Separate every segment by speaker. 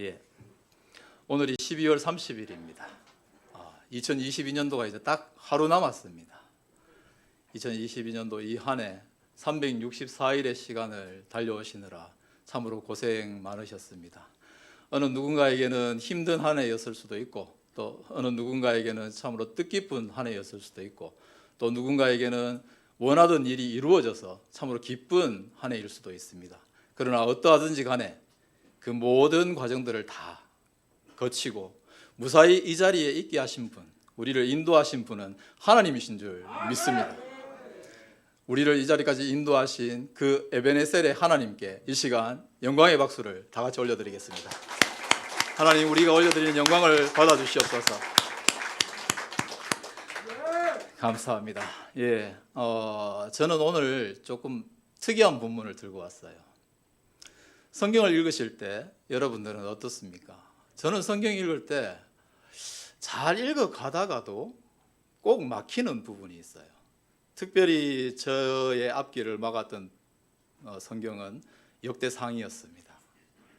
Speaker 1: 예. 오늘이 12월 30일입니다. 2022년도가 이제 딱 하루 남았습니다. 2022년도 이 한 해 364일의 시간을 달려오시느라 참으로 고생 많으셨습니다. 어느 누군가에게는 힘든 한 해였을 수도 있고, 또 어느 누군가에게는 참으로 뜻깊은 한 해였을 수도 있고, 또 누군가에게는 원하던 일이 이루어져서 참으로 기쁜 한 해일 수도 있습니다. 그러나 어떠하든지 간에 그 모든 과정들을 다 거치고 무사히 이 자리에 있게 하신 분, 우리를 인도하신 분은 하나님이신 줄 믿습니다. 우리를 이 자리까지 인도하신 그 에베네셀의 하나님께 이 시간 영광의 박수를 다 같이 올려드리겠습니다. 하나님, 우리가 올려드리는 영광을 받아주시옵소서. 감사합니다. 예, 저는 오늘 조금 특이한 본문을 들고 왔어요. 성경을 읽으실 때 여러분들은 어떻습니까? 저는 성경 읽을 때 잘 읽어가다가도 꼭 막히는 부분이 있어요. 특별히 저의 앞길을 막았던 성경은 역대상이었습니다.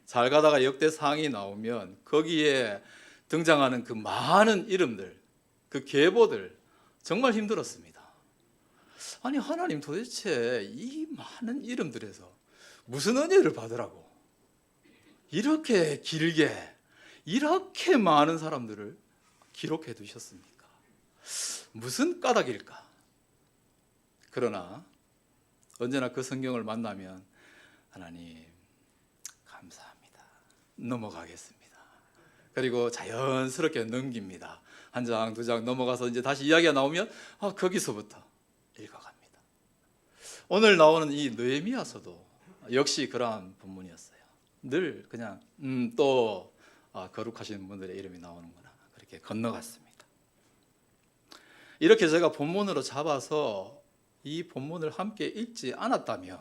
Speaker 1: 잘 가다가 역대상이 나오면 거기에 등장하는 그 많은 이름들, 그 계보들 정말 힘들었습니다. 아니, 하나님 도대체 이 많은 이름들에서 무슨 은혜를 받으라고 이렇게 길게 이렇게 많은 사람들을 기록해 두셨습니까? 무슨 까닭일까? 그러나 언제나 그 성경을 만나면 하나님 감사합니다, 넘어가겠습니다. 그리고 자연스럽게 넘깁니다. 한 장, 두 장 넘어가서 이제 다시 이야기가 나오면 거기서부터 읽어갑니다. 오늘 나오는 이 느헤미야서도 역시 그러한 본문이었어요. 늘 그냥 또 거룩하신 분들의 이름이 나오는구나, 그렇게 건너갔습니다. 이렇게 제가 본문으로 잡아서 이 본문을 함께 읽지 않았다면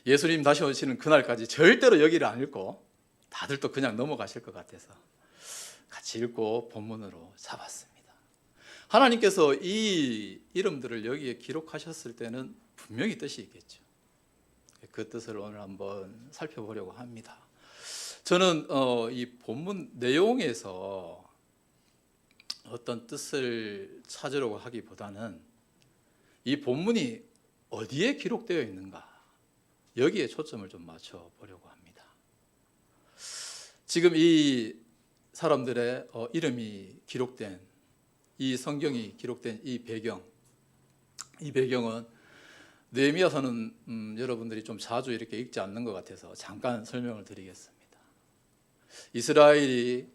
Speaker 1: 예수님 다시 오시는 그날까지 절대로 여기를 안 읽고 다들 또 그냥 넘어가실 것 같아서 같이 읽고 본문으로 잡았습니다. 하나님께서 이 이름들을 여기에 기록하셨을 때는 분명히 뜻이 있겠죠. 그 뜻을 오늘 한번 살펴보려고 합니다. 저는 이 본문 내용에서 어떤 뜻을 찾으려고 하기보다는 이 본문이 어디에 기록되어 있는가, 여기에 초점을 좀 맞춰보려고 합니다. 지금 이 사람들의 이름이 기록된, 이 성경이 기록된 이 배경은 느헤미야서는 여러분들이 좀 자주 이렇게 읽지 않는 것 같아서 잠깐 설명을 드리겠습니다. 이스라엘이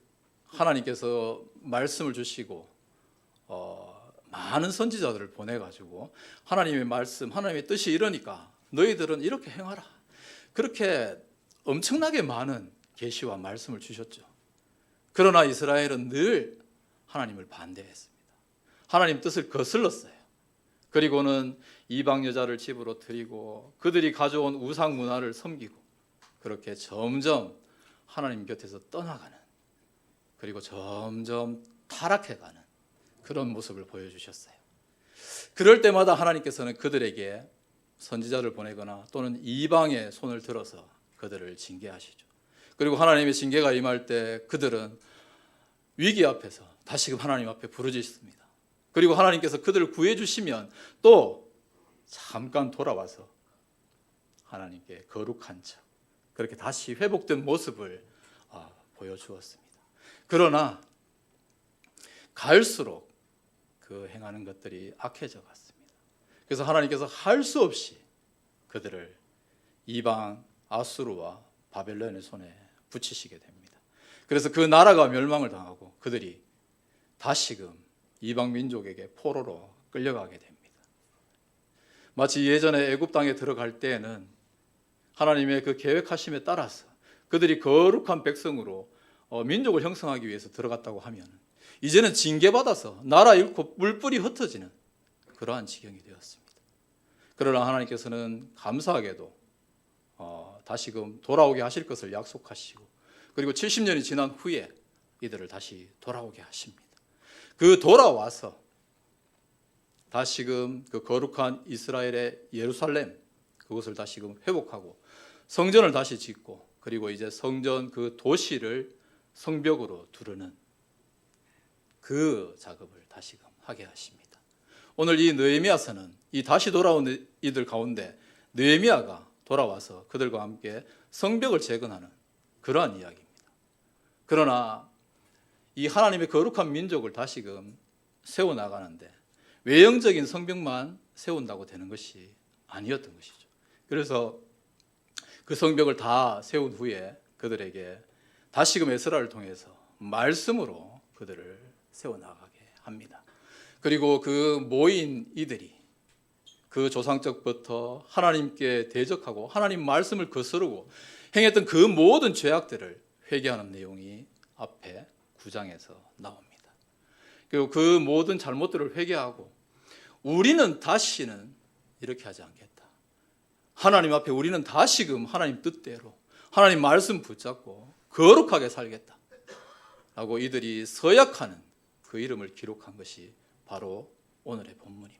Speaker 1: 하나님께서 말씀을 주시고 많은 선지자들을 보내가지고 하나님의 말씀, 하나님의 뜻이 이러니까 너희들은 이렇게 행하라, 그렇게 엄청나게 많은 계시와 말씀을 주셨죠. 그러나 이스라엘은 늘 하나님을 반대했습니다. 하나님 뜻을 거슬렀어요. 그리고는 이방 여자를 집으로 들이고 그들이 가져온 우상 문화를 섬기고 그렇게 점점 하나님 곁에서 떠나가는, 그리고 점점 타락해가는 그런 모습을 보여주셨어요. 그럴 때마다 하나님께서는 그들에게 선지자를 보내거나 또는 이방의 손을 들어서 그들을 징계하시죠. 그리고 하나님의 징계가 임할 때 그들은 위기 앞에서 다시금 하나님 앞에 부르짖습니다. 그리고 하나님께서 그들을 구해주시면 또 잠깐 돌아와서 하나님께 거룩한 척, 그렇게 다시 회복된 모습을 보여주었습니다. 그러나 갈수록 그 행하는 것들이 악해져 갔습니다. 그래서 하나님께서 할 수 없이 그들을 이방 아수르와 바벨론의 손에 붙이시게 됩니다. 그래서 그 나라가 멸망을 당하고 그들이 다시금 이방 민족에게 포로로 끌려가게 됩니다. 마치 예전에 애굽 땅에 들어갈 때에는 하나님의 그 계획하심에 따라서 그들이 거룩한 백성으로 민족을 형성하기 위해서 들어갔다고 하면 이제는 징계받아서 나라 잃고 물뿔이 흩어지는 그러한 지경이 되었습니다. 그러나 하나님께서는 감사하게도 다시금 돌아오게 하실 것을 약속하시고, 그리고 70년이 지난 후에 이들을 다시 돌아오게 하십니다. 그 돌아와서 다시금 그 거룩한 이스라엘의 예루살렘, 그것을 다시금 회복하고 성전을 다시 짓고 그리고 이제 성전 그 도시를 성벽으로 두르는 그 작업을 다시금 하게 하십니다. 오늘 이 느헤미야서는 이 다시 돌아온 이들 가운데 느헤미야가 돌아와서 그들과 함께 성벽을 재건하는 그러한 이야기입니다. 그러나 이 하나님의 거룩한 민족을 다시금 세워나가는데 외형적인 성벽만 세운다고 되는 것이 아니었던 것이죠. 그래서 그 성벽을 다 세운 후에 그들에게 다시금 에스라를 통해서 말씀으로 그들을 세워나가게 합니다. 그리고 그 모인 이들이 그 조상적부터 하나님께 대적하고 하나님 말씀을 거스르고 행했던 그 모든 죄악들을 회개하는 내용이 앞에 9장에서 나옵니다. 그리고 그 모든 잘못들을 회개하고 우리는 다시는 이렇게 하지 않겠다. 하나님 앞에 우리는 다시금 하나님 뜻대로 하나님 말씀 붙잡고 거룩하게 살겠다 라고 이들이 서약하는 그 이름을 기록한 것이 바로 오늘의 본문입니다.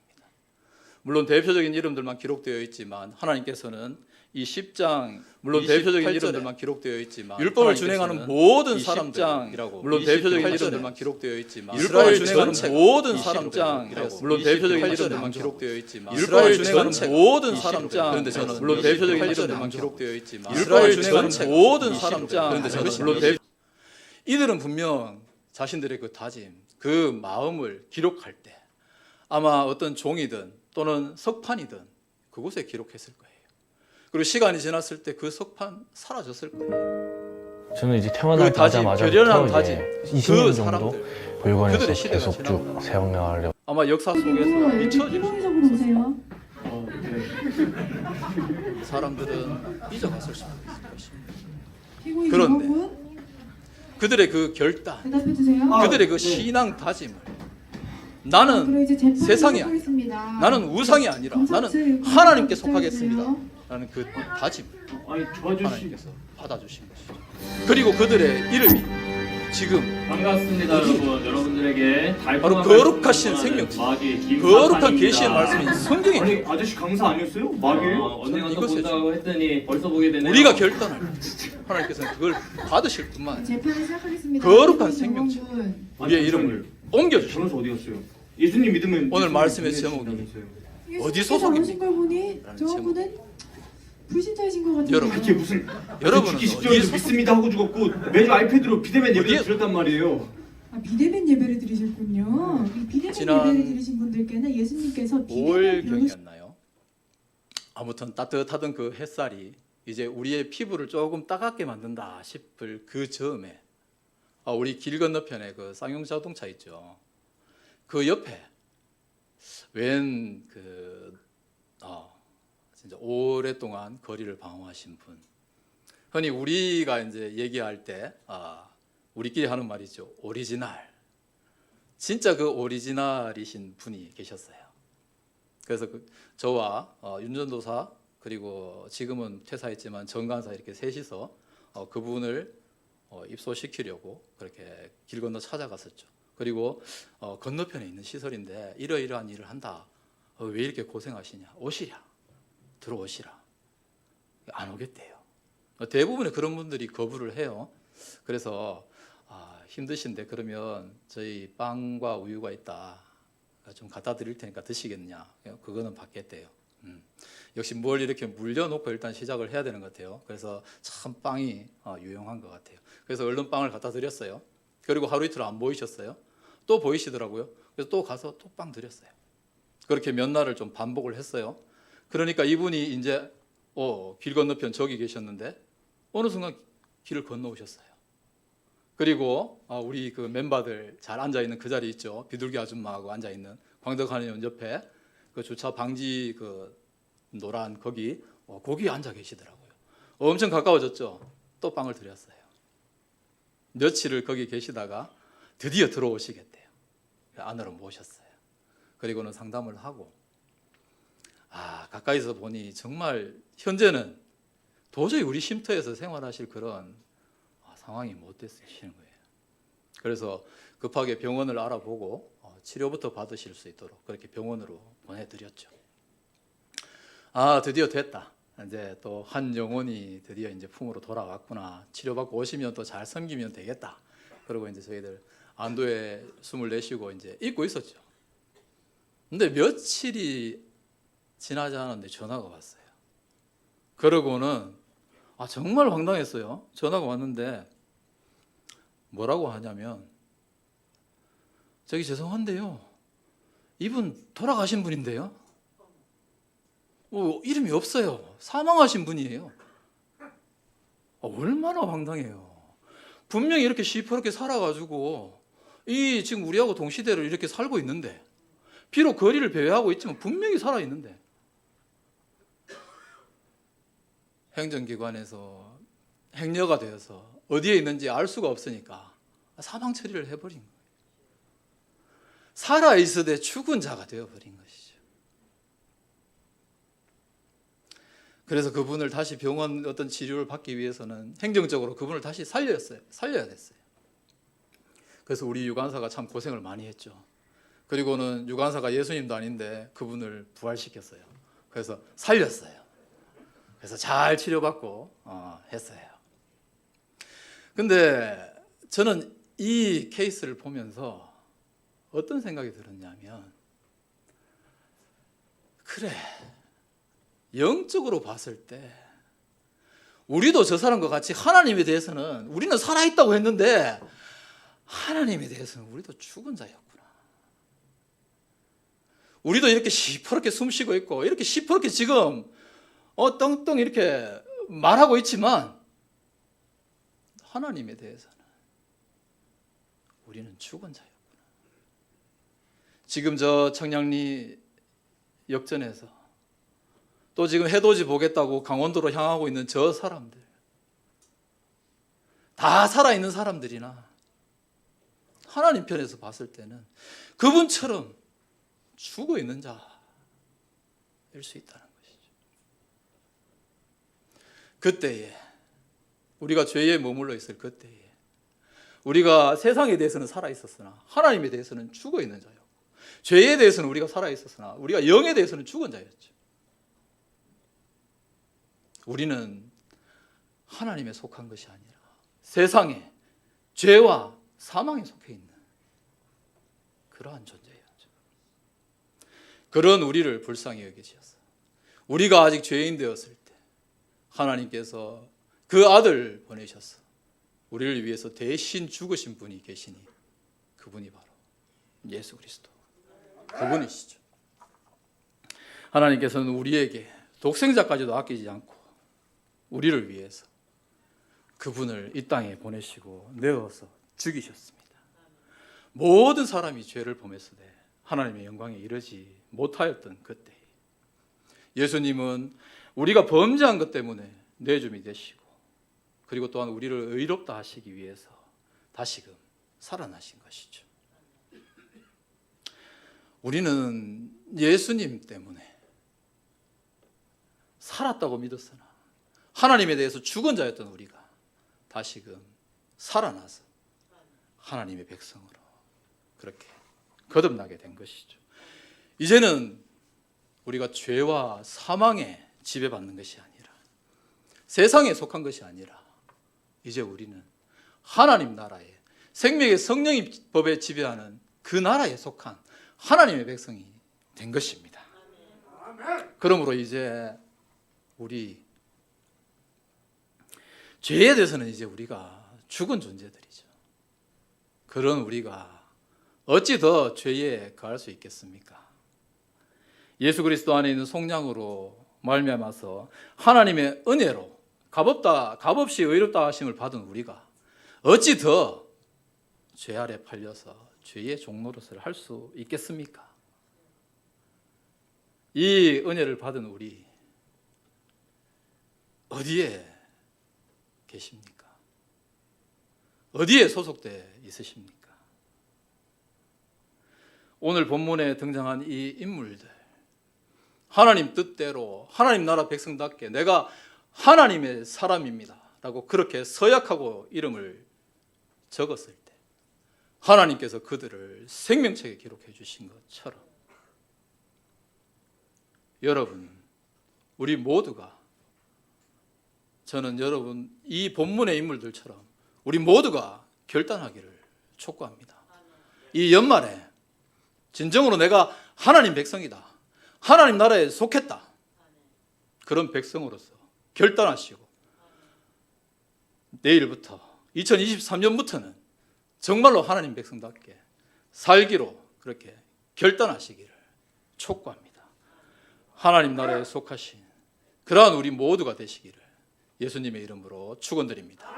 Speaker 1: 물론 대표적인 이름들만 기록되어 있지만 하나님께서는 이 10장 물론 대표적인 이름들만 기록되어 있지만 율법을 준행하는 모든 사람들이라고 물론 대표적인 이름들만 기록되어 있지만 율법을 준행하는 모든 사람들이라고 물론 대표적인 이름들만 기록되어 있지만 율법을 준행하는 모든 사람들 그런데 저는 물론 대표적인 이름들만 기록되어 있지만 율법을 준행하는 모든 사람들 그런데 저는 물론 이들은 분명 자신들의 그 다짐 그 마음을 기록할 때 아마 어떤 종이든 또는 석판이든 그곳에 기록했을 거예요. 그리고 시간이 지났을 때 그 석판 사라졌을 거예요.
Speaker 2: 저는 이제 태어나자마자
Speaker 1: 결연한 다짐,
Speaker 2: 20년 정도 보육원에서
Speaker 1: 그들의 시대가
Speaker 2: 계속 쭉 세워나가려고.
Speaker 1: 아마 역사 속에서 잊혀질
Speaker 3: 피고인석으로 오세요.
Speaker 1: 사람들은 잊어갔을 수도 있을 것입니다.
Speaker 3: 피고인
Speaker 1: 그런데
Speaker 3: 직원분
Speaker 1: 그들의 그 결단,
Speaker 3: 대답해 주세요.
Speaker 1: 그들의 그 신앙 다짐을 나는
Speaker 3: 그럼 이제 재판을
Speaker 1: 세상이 아니라
Speaker 3: 시작하겠습니다.
Speaker 1: 나는 우상이 아니라 나는
Speaker 3: 검찰
Speaker 1: 하나님께
Speaker 3: 입장해
Speaker 1: 속하겠습니다
Speaker 3: 주세요.
Speaker 1: 라는 그 다짐
Speaker 4: 아니 저 아저씨
Speaker 1: 하나님께서 받아주신 것이죠. 그리고 그들의 이름이 지금
Speaker 4: 반갑습니다 여러분. 여러분들에게
Speaker 1: 바로 거룩하신 생명, 거룩한 계시의 말씀인 성경에
Speaker 4: 아니 아저씨 강사 아니었어요? 막이에요?
Speaker 1: 저는
Speaker 4: 언제 가서
Speaker 1: 이것을
Speaker 4: 본다고 했더니 벌써 보게 되네요.
Speaker 1: 우리가 결단할 때 하나님께서는 그걸 받으실 뿐만 아니라
Speaker 3: 재판을 시작하겠습니다.
Speaker 1: 거룩한
Speaker 3: 피고인
Speaker 1: 생명체
Speaker 3: 직원분.
Speaker 1: 우리의 이름을 옮겨주십니다.
Speaker 4: 변호사 어디 갔어요? 예수님 믿으면
Speaker 1: 오늘
Speaker 4: 예수님
Speaker 1: 말씀의
Speaker 4: 보내주신다면서요.
Speaker 1: 어디
Speaker 3: 예수님께서
Speaker 1: 소속입니까?
Speaker 3: 오신 걸 보니
Speaker 1: 라는
Speaker 3: 저분은 불신자이신 것 같아요.
Speaker 1: 여러분,
Speaker 4: 그게 무슨
Speaker 1: 여러분은
Speaker 4: 죽기
Speaker 1: 어디에
Speaker 4: 직전에도
Speaker 1: 소속-
Speaker 4: 믿습니다 하고 죽었고 매주 아이패드로 비대면 예배를
Speaker 1: 어디에-
Speaker 4: 드렸단 말이에요.
Speaker 3: 아, 비대면 예배를 드리셨군요. 이 비대면
Speaker 1: 지난
Speaker 3: 예배를 드리신 분들께는 예수님께서 비대면
Speaker 1: 5월경이었나요? 아무튼 따뜻하던 그 햇살이 이제 우리의 피부를 조금 따갑게 만든다 싶을 그 즈음에 우리 길 건너편에 그 쌍용 자동차 있죠. 그 옆에 진짜 오랫동안 거리를 방황하신 분. 흔히 우리가 이제 얘기할 때 우리끼리 하는 말이죠. 오리지널. 진짜 그 오리지널이신 분이 계셨어요. 그래서 저와 윤전도사 그리고 지금은 퇴사했지만 정간사 이렇게 셋이서 그분을 입소시키려고 그렇게 길 건너 찾아갔었죠. 그리고 건너편에 있는 시설인데 이러이러한 일을 한다. 왜 이렇게 고생하시냐? 오시랴. 들어오시라. 안 오겠대요. 대부분의 그런 분들이 거부를 해요. 그래서 힘드신데 그러면 저희 빵과 우유가 있다. 좀 갖다 드릴 테니까 드시겠냐? 그거는 받겠대요. 역시 뭘 이렇게 물려놓고 일단 시작을 해야 되는 것 같아요. 그래서 참 빵이 유용한 것 같아요. 그래서 얼른 빵을 갖다 드렸어요. 그리고 하루 이틀 안 보이셨어요. 또 보이시더라고요. 그래서 또 가서 또 빵 드렸어요. 그렇게 몇 날을 좀 반복을 했어요. 그러니까 이분이 이제 길 건너편 저기 계셨는데 어느 순간 길을 건너오셨어요. 그리고 우리 그 멤버들 잘 앉아 있는 그 자리 있죠. 비둘기 아줌마하고 앉아 있는 광덕하는 옆에 그 주차 방지 그 노란 거기 앉아 계시더라고요. 엄청 가까워졌죠. 또 빵을 드렸어요. 며칠을 거기 계시다가 드디어 들어오시겠대요. 안으로 모셨어요. 그리고는 상담을 하고 가까이서 보니 정말 현재는 도저히 우리 쉼터에서 생활하실 그런 상황이 못 되시는 거예요. 그래서 급하게 병원을 알아보고 치료부터 받으실 수 있도록 그렇게 병원으로 보내드렸죠. 드디어 됐다. 이제 또 한 영혼이 드디어 이제 품으로 돌아왔구나. 치료받고 오시면 또 잘 섬기면 되겠다. 그리고 이제 저희들 안도에 숨을 내쉬고 이제 잊고 있었죠. 근데 며칠이 지나지 않았는데 전화가 왔어요. 그러고는 정말 황당했어요. 전화가 왔는데 뭐라고 하냐면, 저기 죄송한데요, 이분 돌아가신 분인데요, 이름이 없어요. 사망하신 분이에요. 얼마나 황당해요. 분명히 이렇게 시퍼렇게 살아가지고 지금 우리하고 동시대를 이렇게 살고 있는데, 비록 거리를 배회하고 있지만 분명히 살아있는데, 행정기관에서 행여가 되어서 어디에 있는지 알 수가 없으니까 사망 처리를 해버린 거예요. 살아있으되 죽은 자가 되어버린 것이죠. 그래서 그분을 다시 병원 어떤 치료를 받기 위해서는 행정적으로 그분을 다시 살려야 됐어요. 그래서 우리 유관사가 참 고생을 많이 했죠. 그리고는 유관사가 예수님도 아닌데 그분을 부활시켰어요. 그래서 살렸어요. 그래서 잘 치료받고 했어요. 근데 저는 이 케이스를 보면서 어떤 생각이 들었냐면, 그래, 영적으로 봤을 때 우리도 저 사람과 같이 하나님에 대해서는 우리는 살아있다고 했는데 하나님에 대해서는 우리도 죽은 자였구나. 우리도 이렇게 시퍼렇게 숨쉬고 있고 이렇게 시퍼렇게 지금 떵떵 이렇게 말하고 있지만 하나님에 대해서는 우리는 죽은 자였구나. 지금 저 청량리 역전에서 또 지금 해돋이 보겠다고 강원도로 향하고 있는 저 사람들, 다 살아있는 사람들이나 하나님 편에서 봤을 때는 그분처럼 죽어 있는 자일 수 있다는 것이죠. 그때에 우리가 죄에 머물러 있을 그때에 우리가 세상에 대해서는 살아 있었으나 하나님에 대해서는 죽어 있는 자였고, 죄에 대해서는 우리가 살아 있었으나 우리가 영에 대해서는 죽은 자였죠. 우리는 하나님에 속한 것이 아니라 세상에 죄와 사망에 속해 있는 그러한 존재였죠. 그런 우리를 불쌍히 여기셔서 우리가 아직 죄인 되었을 때 하나님께서 그 아들 보내셔서 우리를 위해서 대신 죽으신 분이 계시니 그분이 바로 예수 그리스도, 그분이시죠. 하나님께서는 우리에게 독생자까지도 아끼지 않고 우리를 위해서 그분을 이 땅에 보내시고 내어서 죽이셨습니다. 모든 사람이 죄를 범했으되 하나님의 영광에 이르지 못하였던 그때 예수님은 우리가 범죄한 것 때문에 내줌이 되시고, 그리고 또한 우리를 의롭다 하시기 위해서 다시금 살아나신 것이죠. 우리는 예수님 때문에 살았다고 믿었으나 하나님에 대해서 죽은 자였던 우리가 다시금 살아나서 하나님의 백성으로 그렇게 거듭나게 된 것이죠. 이제는 우리가 죄와 사망에 지배받는 것이 아니라, 세상에 속한 것이 아니라, 이제 우리는 하나님 나라에, 생명의 성령의 법에 지배하는 그 나라에 속한 하나님의 백성이 된 것입니다. 그러므로 이제 우리 죄에 대해서는 이제 우리가 죽은 존재들이죠. 그런 우리가 어찌 더 죄에 거할 수 있겠습니까? 예수 그리스도 안에 있는 속량으로 말미암아서 하나님의 은혜로 값없이 의롭다 하심을 받은 우리가 어찌 더 죄 아래 팔려서 죄의 종노릇을 할 수 있겠습니까? 이 은혜를 받은 우리 어디에 계십니까? 어디에 소속되어 있으십니까? 오늘 본문에 등장한 이 인물들, 하나님 뜻대로 하나님 나라 백성답게 내가 하나님의 사람입니다 라고 그렇게 서약하고 이름을 적었을 때 하나님께서 그들을 생명책에 기록해 주신 것처럼 여러분, 우리 모두가 저는 여러분 이 본문의 인물들처럼 우리 모두가 결단하기를 촉구합니다. 이 연말에 진정으로 내가 하나님 백성이다, 하나님 나라에 속했다, 그런 백성으로서 결단하시고 내일부터 2023년부터는 정말로 하나님 백성답게 살기로 그렇게 결단하시기를 촉구합니다. 하나님 나라에 속하신 그러한 우리 모두가 되시기를 예수님의 이름으로 축원드립니다.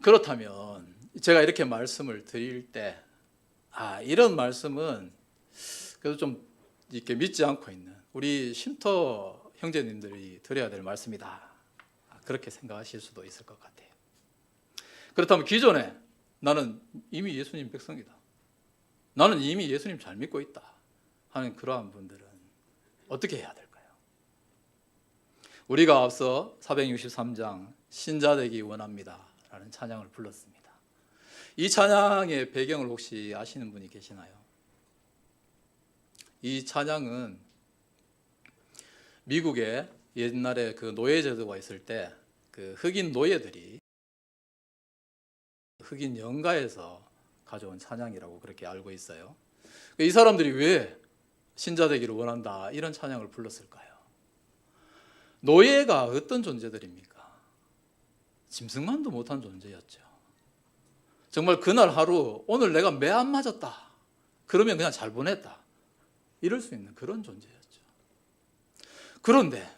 Speaker 1: 그렇다면 제가 이렇게 말씀을 드릴 때 이런 말씀은 그래도 좀 이렇게 믿지 않고 있는 우리 쉼터 형제님들이 드려야 될 말씀이다, 그렇게 생각하실 수도 있을 것 같아요. 그렇다면 기존에 나는 이미 예수님 백성이다, 나는 이미 예수님 잘 믿고 있다 하는 그러한 분들은 어떻게 해야 될까요? 우리가 앞서 463장 신자되기 원합니다 라는 찬양을 불렀습니다. 이 찬양의 배경을 혹시 아시는 분이 계시나요? 이 찬양은 미국에 옛날에 그 노예제도가 있을 때 그 흑인 노예들이 흑인 연가에서 가져온 찬양이라고 그렇게 알고 있어요. 이 사람들이 왜 신자되기를 원한다 이런 찬양을 불렀을까요? 노예가 어떤 존재들입니까? 짐승만도 못한 존재였죠. 정말 그날 하루 오늘 내가 매 안 맞았다 그러면 그냥 잘 보냈다 이럴 수 있는 그런 존재였죠. 그런데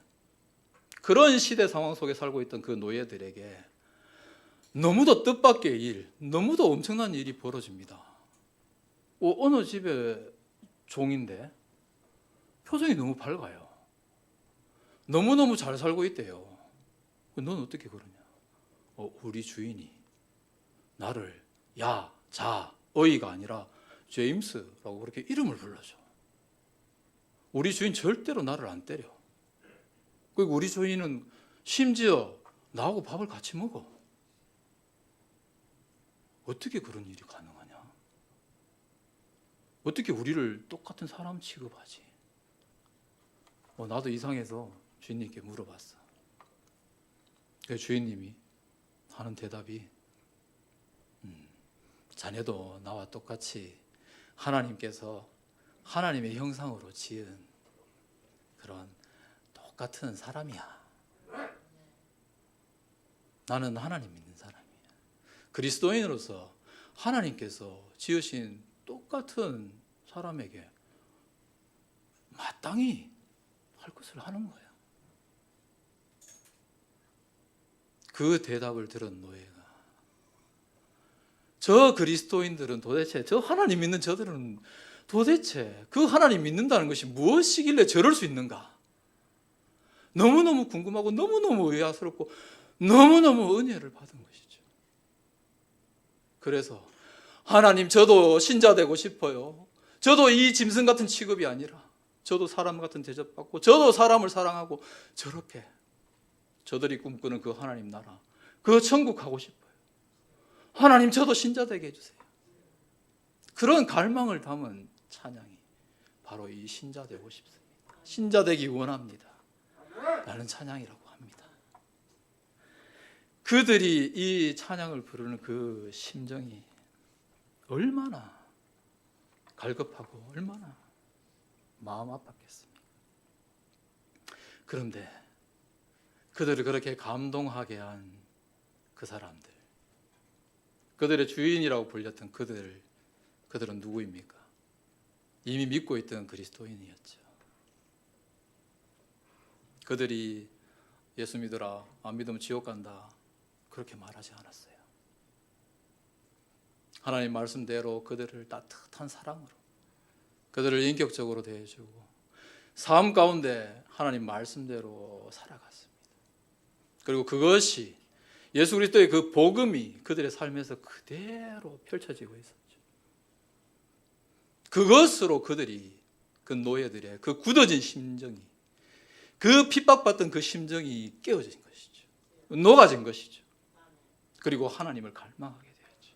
Speaker 1: 그런 시대 상황 속에 살고 있던 그 노예들에게 너무도 뜻밖의 일, 너무도 엄청난 일이 벌어집니다. 어느 집에 종인데 표정이 너무 밝아요. 너무너무 잘 살고 있대요. 넌 어떻게 그러냐? 우리 주인이 나를 야, 자, 어이가 아니라 제임스라고 그렇게 이름을 불러줘. 우리 주인 절대로 나를 안 때려. 그리고 우리 주인은 심지어 나하고 밥을 같이 먹어. 어떻게 그런 일이 가능하냐? 어떻게 우리를 똑같은 사람 취급하지? 나도 이상해서 주인님께 물어봤어. 그 주인님이 하는 대답이 자네도 나와 똑같이 하나님께서 하나님의 형상으로 지은 그런 똑같은 사람이야. 나는 하나님 믿는 사람이야. 그리스도인으로서 하나님께서 지으신 똑같은 사람에게 마땅히 할 것을 하는 거야. 그 대답을 들은 노예가 저 그리스도인들은 도대체 저 하나님 믿는 저들은 도대체 그 하나님 믿는다는 것이 무엇이길래 저럴 수 있는가? 너무너무 궁금하고 너무너무 의아스럽고 너무너무 은혜를 받은 것이죠. 그래서 하나님 저도 신자 되고 싶어요. 저도 이 짐승 같은 취급이 아니라 저도 사람 같은 대접받고 저도 사람을 사랑하고 저렇게 저들이 꿈꾸는 그 하나님 나라 그 천국 가고 싶어요. 하나님 저도 신자 되게 해주세요. 그런 갈망을 담은 찬양이 바로 이 신자 되고 싶습니다, 신자 되기 원합니다 라는 찬양이라고 합니다. 그들이 이 찬양을 부르는 그 심정이 얼마나 갈급하고 얼마나 마음 아팠겠습니까? 그런데 그들을 그렇게 감동하게 한 그 사람들, 그들의 주인이라고 불렸던 그들은 누구입니까? 이미 믿고 있던 그리스도인이었죠. 그들이 예수 믿어라, 안 믿으면 지옥 간다 그렇게 말하지 않았어요. 하나님 말씀대로 그들을 따뜻한 사랑으로 그들을 인격적으로 대해주고 삶 가운데 하나님 말씀대로 살아갔습니다. 그리고 그것이 예수 그리스도의 그 복음이 그들의 삶에서 그대로 펼쳐지고 있었죠. 그것으로 그들이 그 노예들의 그 굳어진 심정이 그 핍박받던 그 심정이 깨어진 것이죠. 녹아진 것이죠. 그리고 하나님을 갈망하게 되었죠.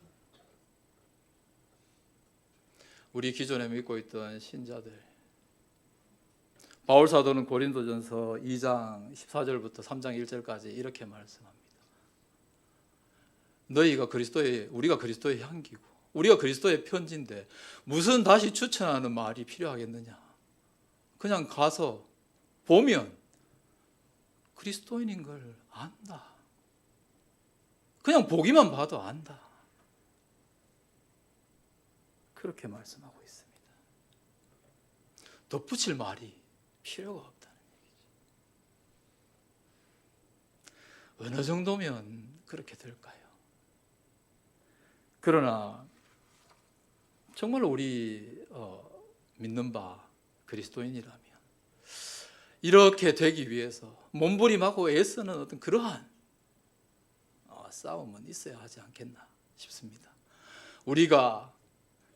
Speaker 1: 우리 기존에 믿고 있던 신자들 바울 사도는 고린도전서 2장 14절부터 3장 1절까지 이렇게 말씀합니다. 우리가 그리스도의 향기고 우리가 그리스도의 편지인데 무슨 다시 추천하는 말이 필요하겠느냐. 그냥 가서 보면 그리스도인인 걸 안다. 그냥 보기만 봐도 안다. 그렇게 말씀하고 있습니다. 덧붙일 말이 필요가 없다는 얘기죠. 어느 정도면 그렇게 될까요? 그러나 정말 우리 믿는 바 그리스도인이라면 이렇게 되기 위해서 몸부림하고 애쓰는 어떤 그러한 싸움은 있어야 하지 않겠나 싶습니다. 우리가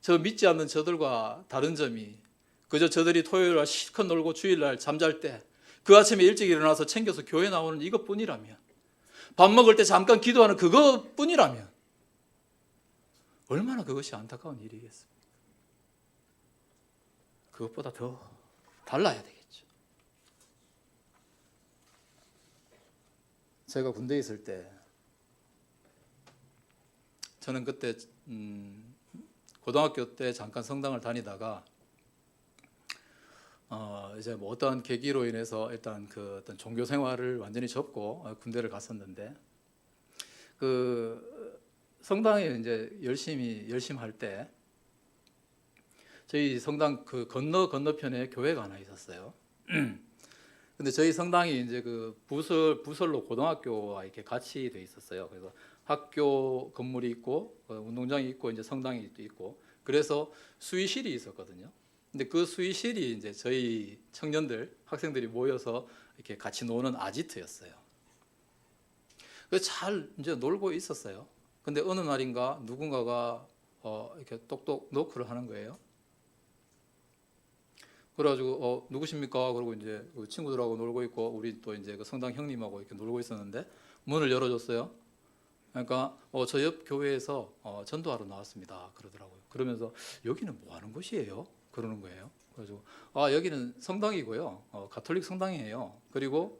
Speaker 1: 저 믿지 않는 저들과 다른 점이 그저 저들이 토요일날 실컷 놀고 주일날 잠잘 때 그 아침에 일찍 일어나서 챙겨서 교회 나오는 이것뿐이라면, 밥 먹을 때 잠깐 기도하는 그것뿐이라면 얼마나 그것이 안타까운 일이겠습니까? 그것보다 더 달라야 되겠죠. 제가 군대에 있을 때 저는 그때 고등학교 때 잠깐 성당을 다니다가 이제 뭐 어떤 계기로 인해서 일단 그 어떤 종교 생활을 완전히 접고 군대를 갔었는데, 그 성당에 이제 열심히 할 때 저희 성당 그 건너편에 교회가 하나 있었어요. 근데 저희 성당이 이제 그 부설로 고등학교와 이렇게 같이 돼 있었어요. 그래서 학교 건물이 있고 운동장이 있고 이제 성당이 또 있고, 그래서 수의실이 있었거든요. 근데 그 수의실이 이제 저희 청년들, 학생들이 모여서 이렇게 같이 노는 아지트였어요. 그래서 잘 이제 놀고 있었어요. 근데 어느 날인가 누군가가 이렇게 똑똑 노크를 하는 거예요. 그래가지고 누구십니까? 그러고 이제 그 친구들하고 놀고 있고 우리 또 이제 그 성당 형님하고 이렇게 놀고 있었는데 문을 열어줬어요. 그러니까 저 옆 교회에서 전도하러 나왔습니다. 그러더라고요. 그러면서 여기는 뭐 하는 곳이에요? 그러는 거예요. 그래서 여기는 성당이고요. 가톨릭 성당이에요. 그리고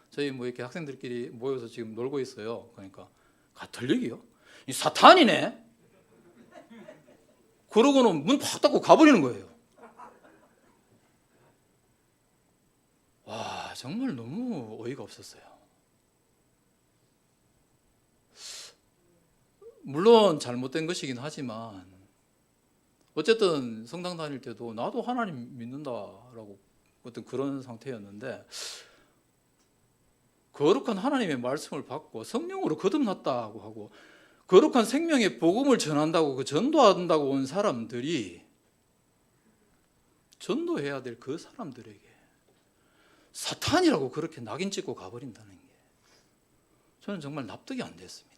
Speaker 1: 저희 뭐 이렇게 학생들끼리 모여서 지금 놀고 있어요. 그러니까 가톨릭이요? 이 사탄이네. 그러고는 문 팍 닫고 가버리는 거예요. 와, 정말 너무 어이가 없었어요. 물론 잘못된 것이긴 하지만 어쨌든 성당 다닐 때도 나도 하나님 믿는다라고 어떤 그런 상태였는데, 거룩한 하나님의 말씀을 받고 성령으로 거듭났다고 하고 거룩한 생명의 복음을 전한다고, 그 전도한다고 온 사람들이 전도해야 될 그 사람들에게 사탄이라고 그렇게 낙인 찍고 가버린다는 게 저는 정말 납득이 안 됐습니다.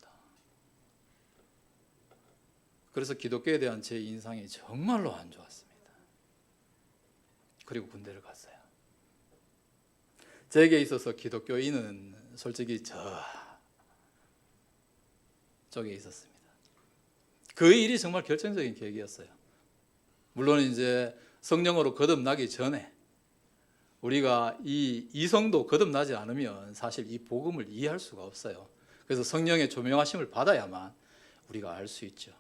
Speaker 1: 그래서 기독교에 대한 제 인상이 정말로 안 좋았습니다. 그리고 군대를 갔어요. 제게 있어서 기독교인은 솔직히 저쪽에 있었습니다. 그 일이 정말 결정적인 계기였어요. 물론 이제 성령으로 거듭나기 전에 우리가 이 이성도 거듭나지 않으면 사실 이 복음을 이해할 수가 없어요. 그래서 성령의 조명하심을 받아야만 우리가 알 수 있죠.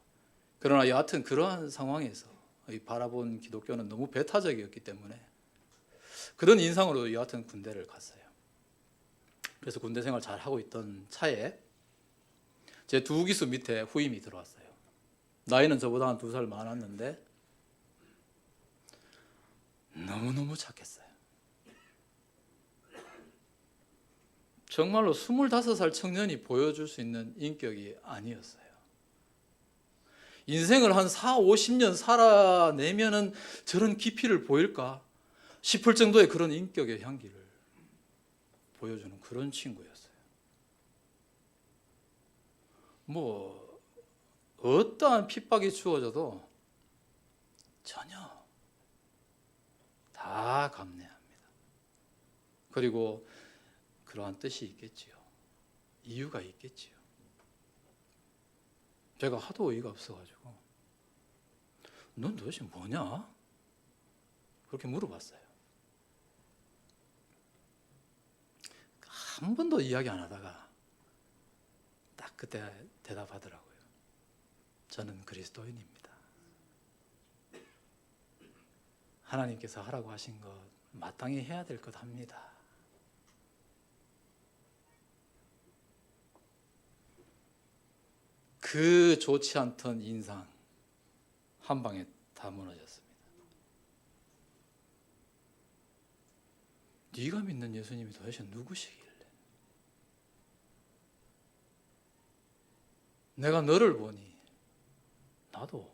Speaker 1: 그러나 여하튼 그러한 상황에서 바라본 기독교는 너무 배타적이었기 때문에 그런 인상으로 여하튼 군대를 갔어요. 그래서 군대 생활 잘 하고 있던 차에 제 두 기수 밑에 후임이 들어왔어요. 나이는 저보다 한 2살 많았는데 너무너무 착했어요. 정말로 25살 청년이 보여줄 수 있는 인격이 아니었어요. 인생을 한 4, 50년 살아내면은 저런 깊이를 보일까 싶을 정도의 그런 인격의 향기를 보여주는 그런 친구였어요. 뭐 어떠한 핍박이 주어져도 전혀 다 감내합니다. 그리고 그러한 뜻이 있겠지요. 이유가 있겠지요. 제가 하도 어이가 없어가지고 넌 도대체 뭐냐? 그렇게 물어봤어요. 한 번도 이야기 안 하다가 딱 그때 대답하더라고요. 저는 그리스도인입니다. 하나님께서 하라고 하신 것 마땅히 해야 될 것 합니다. 그 좋지 않던 인상 한 방에 다 무너졌습니다. 네가 믿는 예수님이 도대체 누구시길래? 내가 너를 보니 나도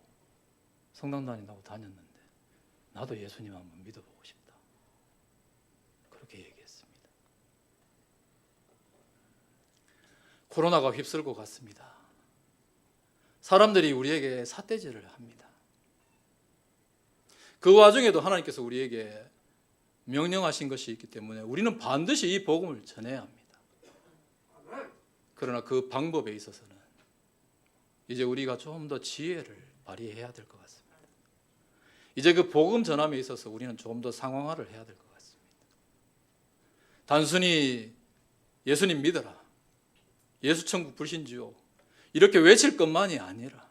Speaker 1: 성당 다닌다고 다녔는데 나도 예수님 한번 믿어보고 싶다. 그렇게 얘기했습니다. 코로나가 휩쓸고 갔습니다. 사람들이 우리에게 삿대질을 합니다. 그 와중에도 하나님께서 우리에게 명령하신 것이 있기 때문에 우리는 반드시 이 복음을 전해야 합니다. 그러나 그 방법에 있어서는 이제 우리가 좀 더 지혜를 발휘해야 될 것 같습니다. 이제 그 복음 전함에 있어서 우리는 좀 더 상황화를 해야 될 것 같습니다. 단순히 예수님 믿어라, 예수 천국 불신지요 이렇게 외칠 것만이 아니라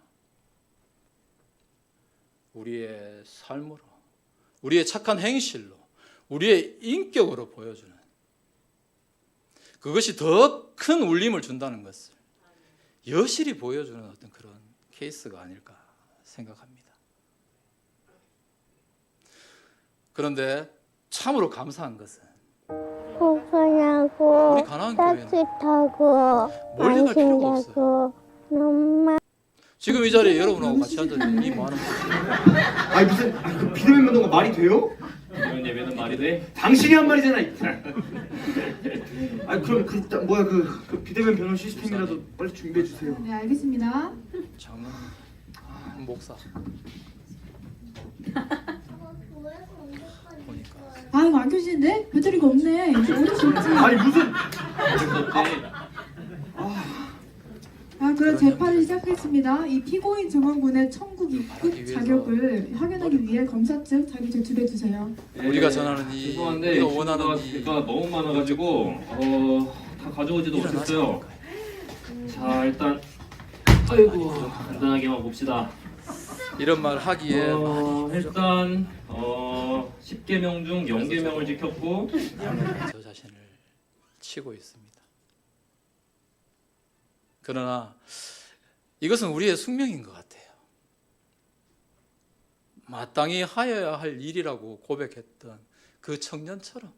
Speaker 1: 우리의 삶으로, 우리의 착한 행실로, 우리의 인격으로 보여주는 그것이 더 큰 울림을 준다는 것을 여실히 보여주는 어떤 그런 케이스가 아닐까 생각합니다. 그런데 참으로 감사한 것은
Speaker 5: 공부하고
Speaker 1: 우리 가나안 교회는
Speaker 5: 따뜻하고
Speaker 1: 멀리 갈 필요가 없어요.
Speaker 5: 안심되고 너무
Speaker 1: 지금 이 자리에 여러분하고 같이 앉아있는 이 많은 분들,
Speaker 4: 아니 무슨 그 비대면 면도가 말이 돼요?
Speaker 6: 이런 예배는 말이 돼?
Speaker 4: 당신이 한 말이잖아. 아니 그럼 그 비대면 변호 시스템이라도 빨리 준비해 주세요.
Speaker 3: 네, 알겠습니다.
Speaker 1: 장로님, 목사 보니까
Speaker 3: 아, 이거 안 켜지는데? 배터리가 없네. 이거 어쩔 수 없지.
Speaker 4: 아니 무슨
Speaker 3: 아, 그럼 재판을 시작했습니다. 이 피고인 정원군의 천국 입국 자격을 확인하기 위해 검사증 자기 제출해 주세요.
Speaker 1: 우리가 전하는 이
Speaker 6: 죄송한데
Speaker 1: 우리가
Speaker 6: 친구가
Speaker 1: 원하는 이
Speaker 6: 제가 너무 많아가지고 다 가져오지도
Speaker 1: 일어나지
Speaker 6: 못했어요.
Speaker 1: 않을까요?
Speaker 6: 자 일단 아이고 간단하게만 봅시다.
Speaker 1: 이런 말 하기에
Speaker 6: 일단 10계명 중 0계명을 지켰고
Speaker 1: 저 자신을 치고 있습니다. 그러나 이것은 우리의 숙명인 것 같아요. 마땅히 하여야 할 일이라고 고백했던 그 청년처럼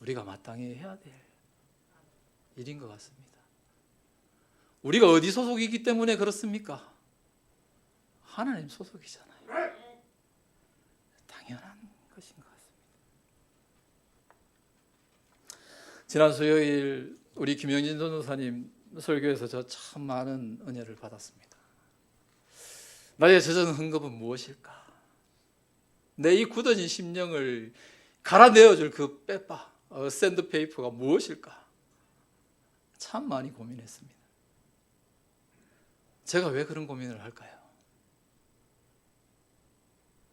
Speaker 1: 우리가 마땅히 해야 될 일인 것 같습니다. 우리가 어디 소속이기 때문에 그렇습니까? 하나님 소속이잖아요. 당연한 것인 것 같습니다. 지난 수요일 우리 김영진 전도사님 설교에서 저 참 많은 은혜를 받았습니다. 나의 젖은 흥겁은 무엇일까? 내 이 굳어진 심령을 갈아내어줄 그 빼빠, 샌드페이퍼가 무엇일까? 참 많이 고민했습니다. 제가 왜 그런 고민을 할까요?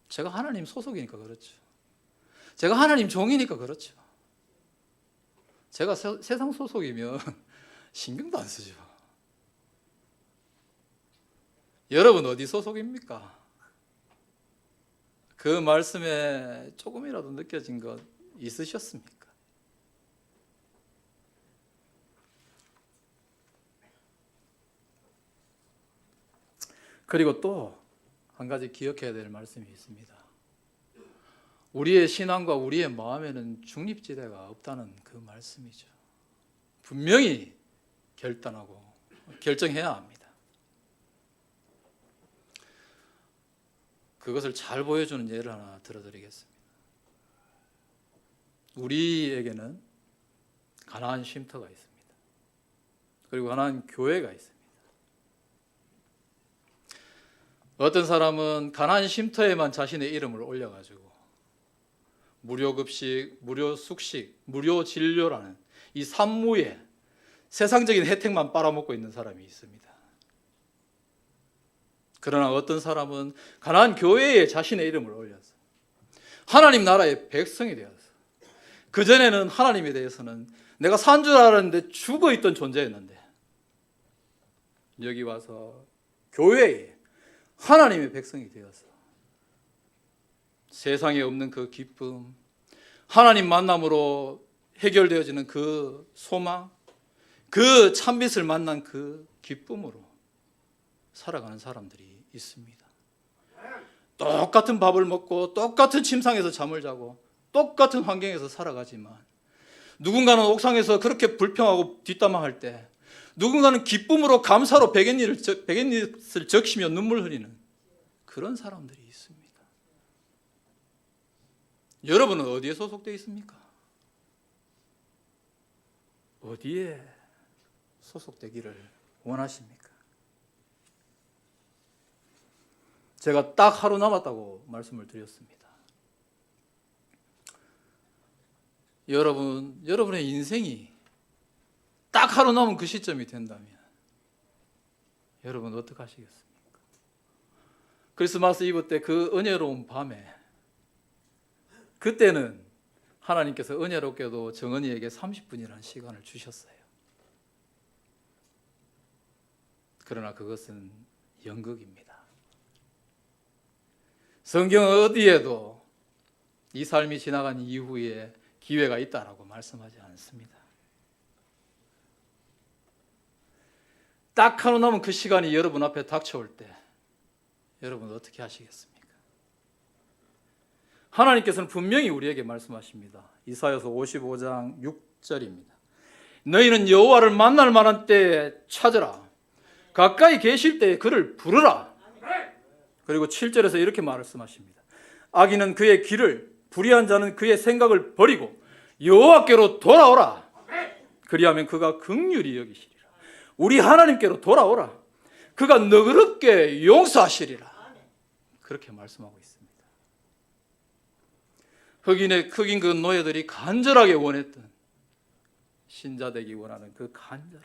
Speaker 1: 제가 하나님 소속이니까 그렇죠. 제가 하나님 종이니까 그렇죠. 제가 세상 소속이면 신경도 안 쓰죠. 여러분 어디 소속입니까? 그 말씀에 조금이라도 느껴진 것 있으셨습니까? 그리고 또 한 가지 기억해야 될 말씀이 있습니다. 우리의 신앙과 우리의 마음에는 중립지대가 없다는 그 말씀이죠. 분명히 결단하고 결정해야 합니다. 그것을 잘 보여주는 예를 하나 들어드리겠습니다. 우리에게는 가나안 쉼터가 있습니다. 그리고 가나안 교회가 있습니다. 어떤 사람은 가나안 쉼터에만 자신의 이름을 올려가지고 무료 급식, 무료 숙식, 무료 진료라는 이 산무에 세상적인 혜택만 빨아먹고 있는 사람이 있습니다. 그러나 어떤 사람은 가나안 교회에 자신의 이름을 올려서 하나님 나라의 백성이 되어서 그전에는 하나님에 대해서는 내가 산 줄 알았는데 죽어있던 존재였는데 여기 와서 교회에 하나님의 백성이 되어서 세상에 없는 그 기쁨, 하나님 만남으로 해결되어지는 그 소망, 그 참빛을 만난 그 기쁨으로 살아가는 사람들이 있습니다. 똑같은 밥을 먹고 똑같은 침상에서 잠을 자고 똑같은 환경에서 살아가지만 누군가는 옥상에서 그렇게 불평하고 뒷담화할 때 누군가는 기쁨으로 감사로 백엔잇을 적시며 눈물 흘리는 그런 사람들이 있습니다. 여러분은 어디에 소속되어 있습니까? 어디에 소속되기를 원하십니까? 제가 딱 하루 남았다고 말씀을 드렸습니다. 여러분의 인생이 딱 하루 남은 그 시점이 된다면 여러분 어떻게 하시겠습니까? 크리스마스 이브 때 그 은혜로운 밤에 그때는 하나님께서 은혜롭게도 정은이에게 30분이라는 시간을 주셨어요. 그러나 그것은 연극입니다. 성경 어디에도 이 삶이 지나간 이후에 기회가 있다라고 말씀하지 않습니다. 딱 하루 남은 그 시간이 여러분 앞에 닥쳐올 때 여러분 어떻게 하시겠습니까? 하나님께서는 분명히 우리에게 말씀하십니다. 이사야서 55장 6절입니다. 너희는 여호와를 만날 만한 때에 찾으라. 가까이 계실 때에 그를 부르라. 그리고 7절에서 이렇게 말씀하십니다. 악인은 그의 길을, 불의한 자는 그의 생각을 버리고 여호와께로 돌아오라. 그리하면 그가 긍휼히 여기시리라. 우리 하나님께로 돌아오라. 그가 너그럽게 용서하시리라. 그렇게 말씀하고 있습니다. 흑인 그 노예들이 간절하게 원했던 신자 되기 원하는 그 간절함.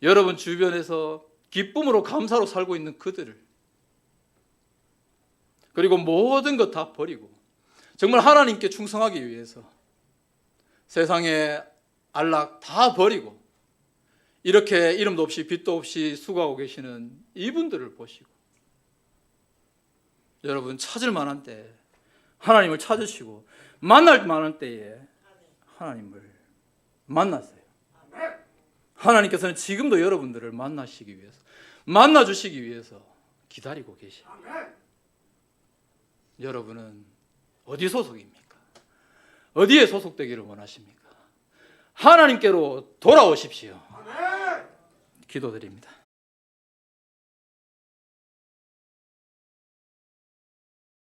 Speaker 1: 여러분 주변에서 기쁨으로 감사로 살고 있는 그들을 그리고 모든 것 다 버리고 정말 하나님께 충성하기 위해서 세상의 안락 다 버리고 이렇게 이름도 없이 빛도 없이 수고하고 계시는 이분들을 보시고 여러분 찾을 만한 때 하나님을 찾으시고 만날 만한 때에 하나님을 만나세요. 하나님께서는 지금도 여러분들을 만나시기 위해서 만나주시기 위해서 기다리고 계십니다. 여러분은 어디 소속입니까? 어디에 소속되기를 원하십니까? 하나님께로 돌아오십시오. 기도드립니다.